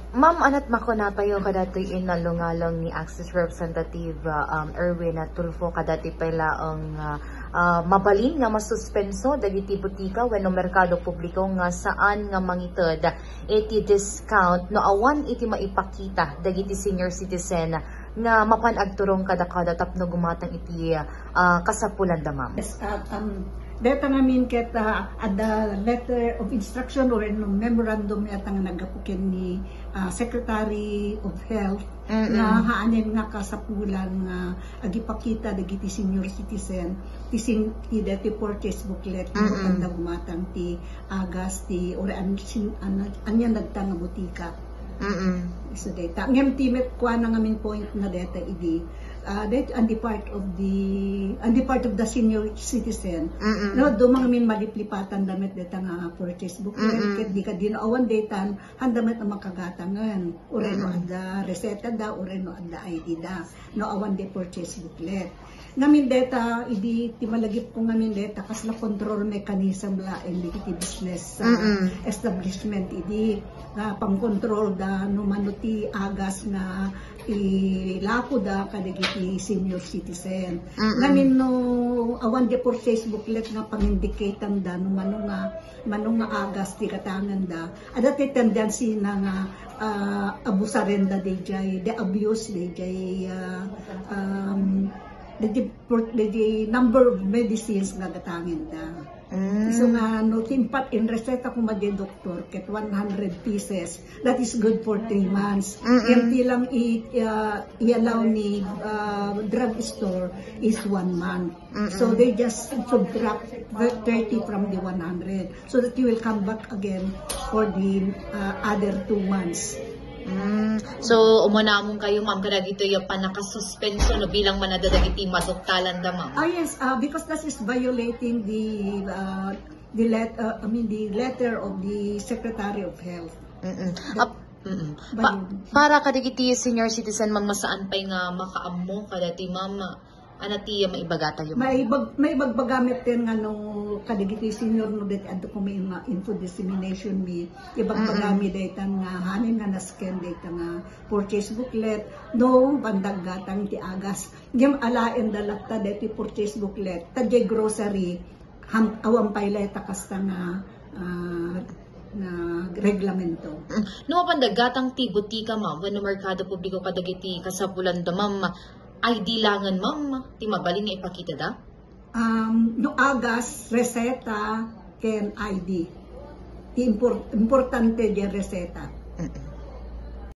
Ma'am, anat mako na tayo kadatoy inalungalong ni Access Representative Erwin Tulfo kadati pala ang mabalin nga masuspenso dagiti butika wenno merkado publiko nga saan nga mangited iti discount no awan iti maipakita dagiti senior citizen nga mapanagturong kada tapno gumatang iti kasapulan da ma'am. Yes, data namin ket at the letter of instruction or no memorandum yata nga nagapukin ni Secretary of Health na haanin nga kasapulan nga agipakita dagiti senior citizen tising ti purchase booklet no kanda gumatang ti agas ti or anya nagtang nga butika. So data ngem timet kwa na ngamin point na data idi that and the part of the senior citizen no do mga min maliplipatan damit data nga purchase booklet ket di ka dinawan datan handamet ang makagatangan oreno adda reseta da oreno adda ID da no awan de purchase booklet ngamin data idi ti malagip ko ngamin data kasla control mechanism la indi ti business establishment idi pang control da no manuti agas na ilako da kadagiti senior citizen ngamin no awan de purchase booklet nga pang-indicate da no manong nga agas ti katangan da ada ti tendency na nga abusaren da de abuse de the number of medicines nga gatangin da. So nga no timpat in reseta ko madye doktor ket 100 pieces that is good for 3 months. Yung tilang i-allow ni drug store is 1 month. So they just subtract 30 from the 100 so that you will come back again for the other 2 months. So, umunamon kayo, ma'am, kadagito yung panakasuspenso no bilang manadadagiti madoktalan da, ma'am. Yes, because that is violating the letter of the Secretary of Health. Para kadagiti senior citizen, ma'am, masaan pa'y nga makaammo kadati, ma'am, anati maibagata yung may ibagbagamit din nga nung kadigiti senior no det adto ko may info dissemination mi ibagbagamit data nga hanin nga na-scan data nga purchase booklet no pandaggatang ti agas gem alaen dalakta deti purchase booklet tadye grocery awang paileta kasta nga na reglamento. No pandaggatang ti butika, ma'am, wenno merkado publiko kadagiti kasapulan da, ma'am, ID langan, ma'am, ti mabalin nga ipakita da? No agas, reseta, ken ID. Ti importante di reseta.